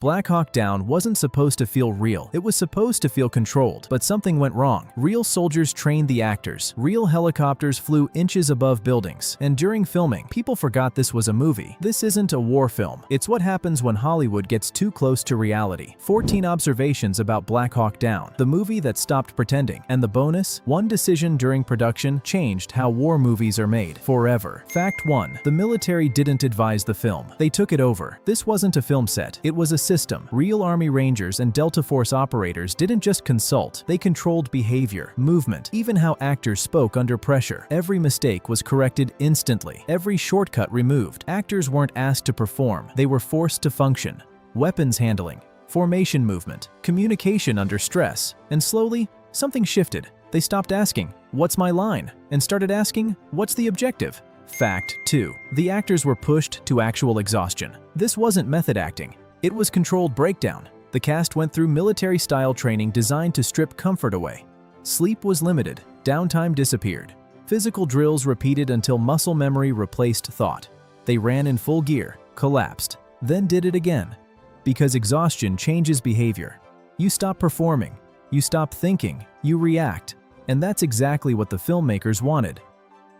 Black Hawk Down wasn't supposed to feel real. It was supposed to feel controlled, but something went wrong. Real soldiers trained the actors. Real helicopters flew inches above buildings. And during filming, people forgot this was a movie. This isn't a war film. It's what happens when Hollywood gets too close to reality. 14 observations about Black Hawk Down, the movie that stopped pretending. And the bonus? One decision during production changed how war movies are made forever. Fact 1. The military didn't advise the film. They took it over. This wasn't a film set. It was a system. Real Army Rangers and Delta Force operators didn't just consult, they controlled behavior, movement, even how actors spoke under pressure. Every mistake was corrected instantly, every shortcut removed. Actors weren't asked to perform, they were forced to function. Weapons handling, formation movement, communication under stress, and slowly, something shifted. They stopped asking, "What's my line?" and started asking, "What's the objective?" Fact 2. The actors were pushed to actual exhaustion. This wasn't method acting. It was controlled breakdown. The cast went through military-style training designed to strip comfort away. Sleep was limited, downtime disappeared. Physical drills repeated until muscle memory replaced thought. They ran in full gear, collapsed, then did it again. Because exhaustion changes behavior. You stop performing, you stop thinking, you react. And that's exactly what the filmmakers wanted.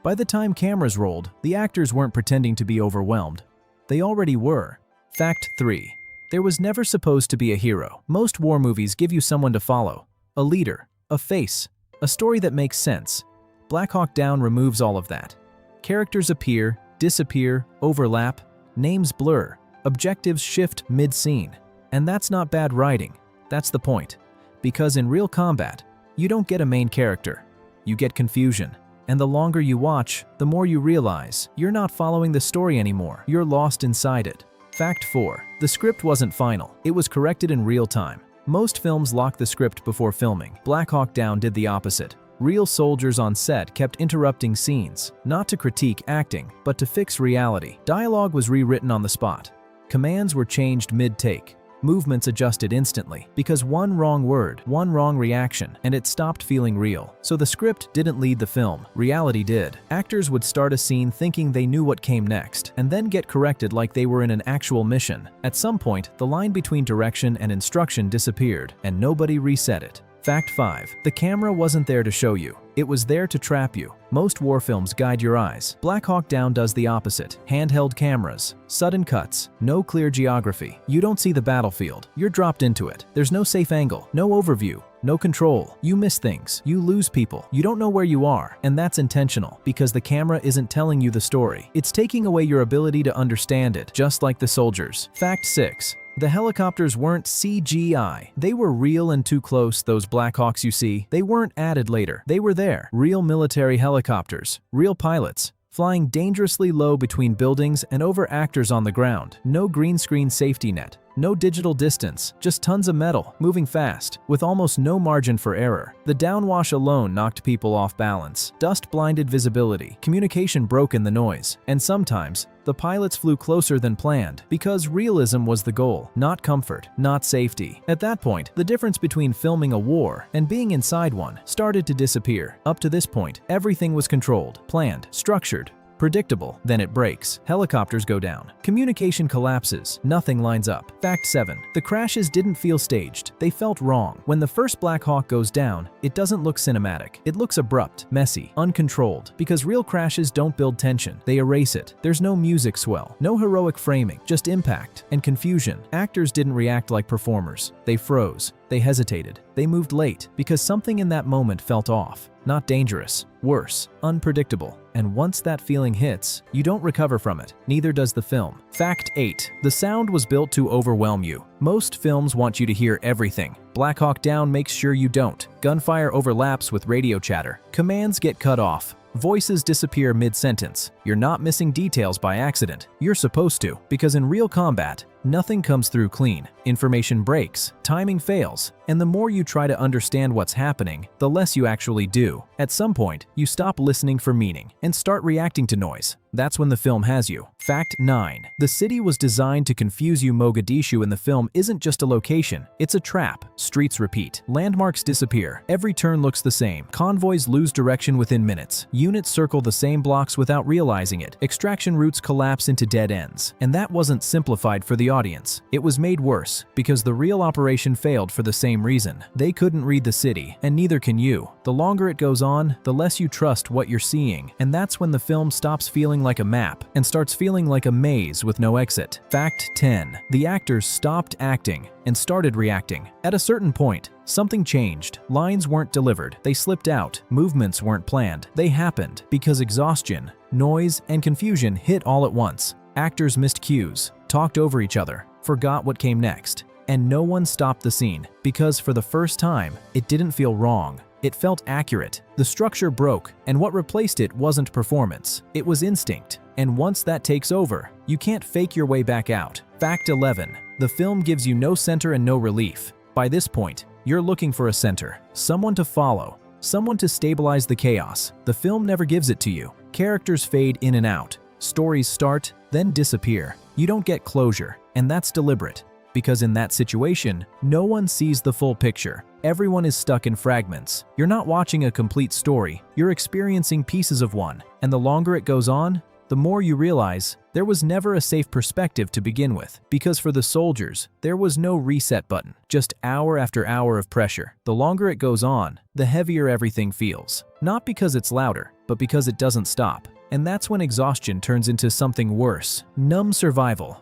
By the time cameras rolled, the actors weren't pretending to be overwhelmed. They already were. Fact 3. There was never supposed to be a hero. Most war movies give you someone to follow, a leader, a face, a story that makes sense. Black Hawk Down removes all of that. Characters appear, disappear, overlap, names blur, objectives shift mid-scene. And that's not bad writing. That's the point. Because in real combat, you don't get a main character. You get confusion. And the longer you watch, the more you realize you're not following the story anymore. You're lost inside it. Fact 4. The script wasn't final. It was corrected in real time. Most films lock the script before filming. Black Hawk Down did the opposite. Real soldiers on set kept interrupting scenes, not to critique acting, but to fix reality. Dialogue was rewritten on the spot. Commands were changed mid-take. Movements adjusted instantly, because one wrong word, one wrong reaction, and it stopped feeling real. So the script didn't lead the film, reality did. Actors would start a scene thinking they knew what came next, and then get corrected like they were in an actual mission. At some point, the line between direction and instruction disappeared, and nobody reset it. Fact 5. The camera wasn't there to show you. It was there to trap you. Most war films guide your eyes. Black Hawk Down does the opposite. Handheld cameras, sudden cuts, no clear geography. You don't see the battlefield. You're dropped into it. There's no safe angle, no overview, no control. You miss things. You lose people. You don't know where you are. And that's intentional, because the camera isn't telling you the story. It's taking away your ability to understand it, just like the soldiers. Fact 6. The helicopters weren't CGI. They were real and too close, those Black Hawks you see. They weren't added later. They were there. Real military helicopters. Real pilots. Flying dangerously low between buildings and over actors on the ground. No green screen safety net. No digital distance, just tons of metal, moving fast, with almost no margin for error. The downwash alone knocked people off balance. Dust blinded visibility, communication broke in the noise, and sometimes, the pilots flew closer than planned, because realism was the goal, not comfort, not safety. At that point, the difference between filming a war and being inside one started to disappear. Up to this point, everything was controlled, planned, structured, predictable. Then it breaks. Helicopters go down. Communication collapses. Nothing lines up. Fact 7. The crashes didn't feel staged. They felt wrong. When the first Black Hawk goes down, it doesn't look cinematic. It looks abrupt, messy, uncontrolled. Because real crashes don't build tension. They erase it. There's no music swell. No heroic framing. Just impact and confusion. Actors didn't react like performers. They froze. They hesitated. They moved late because something in that moment felt off. Not dangerous. Worse. Unpredictable. And once that feeling hits, you don't recover from it. Neither does the film. Fact 8. The sound was built to overwhelm you. Most films want you to hear everything. Black Hawk Down makes sure you don't. Gunfire overlaps with radio chatter. Commands get cut off. Voices disappear mid-sentence. You're not missing details by accident. You're supposed to, because in real combat, nothing comes through clean. Information breaks, timing fails, and the more you try to understand what's happening, the less you actually do. At some point, you stop listening for meaning and start reacting to noise. That's when the film has you. Fact 9. The city was designed to confuse you. Mogadishu in the film isn't just a location, it's a trap. Streets repeat. Landmarks disappear. Every turn looks the same. Convoys lose direction within minutes. Units circle the same blocks without realizing it. Extraction routes collapse into dead ends. And that wasn't simplified for the the audience. It was made worse because the real operation failed for the same reason. They couldn't read the city, and neither can you. The longer it goes on, the less you trust what you're seeing, and that's when the film stops feeling like a map and starts feeling like a maze with no exit. Fact 10. The actors stopped acting and started reacting. At a certain point, something changed. Lines weren't delivered. They slipped out. Movements weren't planned. They happened because exhaustion, noise, and confusion hit all at once. Actors missed cues, talked over each other, forgot what came next, and no one stopped the scene because for the first time, it didn't feel wrong. It felt accurate. The structure broke, and what replaced it wasn't performance. It was instinct. And once that takes over, you can't fake your way back out. Fact 11. The film gives you no center and no relief. By this point, you're looking for a center, someone to follow, someone to stabilize the chaos. The film never gives it to you. Characters fade in and out. Stories start, then disappear. You don't get closure, and that's deliberate. Because in that situation, no one sees the full picture. Everyone is stuck in fragments. You're not watching a complete story, you're experiencing pieces of one. And the longer it goes on, the more you realize there was never a safe perspective to begin with. Because for the soldiers, there was no reset button, just hour after hour of pressure. The longer it goes on, the heavier everything feels. Not because it's louder, but because it doesn't stop. And that's when exhaustion turns into something worse: numb survival.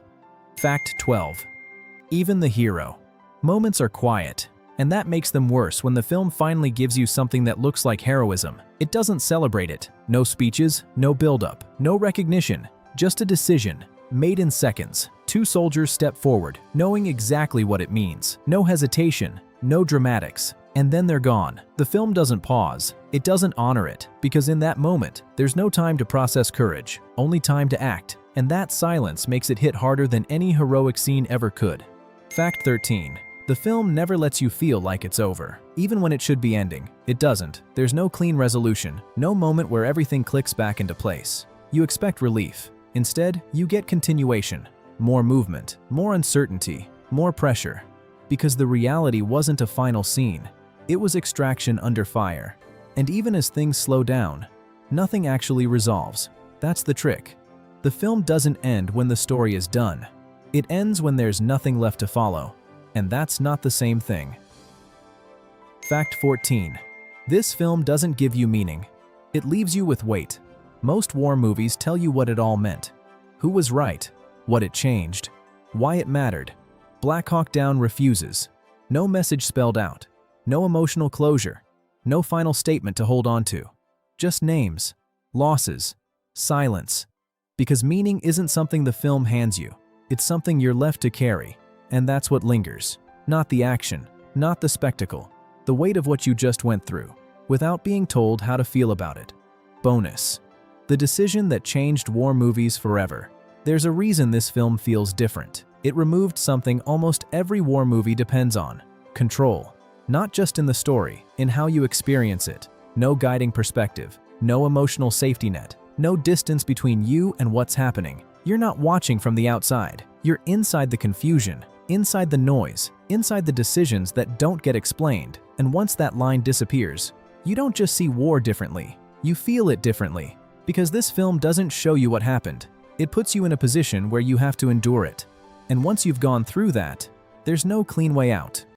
Fact 12. Even the hero. Moments are quiet, and that makes them worse when the film finally gives you something that looks like heroism. It doesn't celebrate it. No speeches, no build-up, no recognition, just a decision, made in seconds. Two soldiers step forward, knowing exactly what it means. No hesitation, no dramatics, and then they're gone. The film doesn't pause. It doesn't honor it, because in that moment, there's no time to process courage, only time to act, and that silence makes it hit harder than any heroic scene ever could. Fact 13. The film never lets you feel like it's over. Even when it should be ending, it doesn't. There's no clean resolution, no moment where everything clicks back into place. You expect relief. Instead, you get continuation. More movement, more uncertainty, more pressure. Because the reality wasn't a final scene. It was extraction under fire. And even as things slow down, nothing actually resolves. That's the trick. The film doesn't end when the story is done. It ends when there's nothing left to follow. And that's not the same thing. Fact 14. This film doesn't give you meaning. It leaves you with weight. Most war movies tell you what it all meant. Who was right, what it changed, why it mattered. Black Hawk Down refuses. No message spelled out. No emotional closure. No final statement to hold on to. Just names, losses, silence. Because meaning isn't something the film hands you. It's something you're left to carry. And that's what lingers. Not the action, not the spectacle. The weight of what you just went through, without being told how to feel about it. Bonus. The decision that changed war movies forever. There's a reason this film feels different. It removed something almost every war movie depends on: control. Not just in the story, in how you experience it. No guiding perspective, no emotional safety net, no distance between you and what's happening. You're not watching from the outside. You're inside the confusion, inside the noise, inside the decisions that don't get explained. And once that line disappears, you don't just see war differently, you feel it differently. Because this film doesn't show you what happened. It puts you in a position where you have to endure it. And once you've gone through that, there's no clean way out.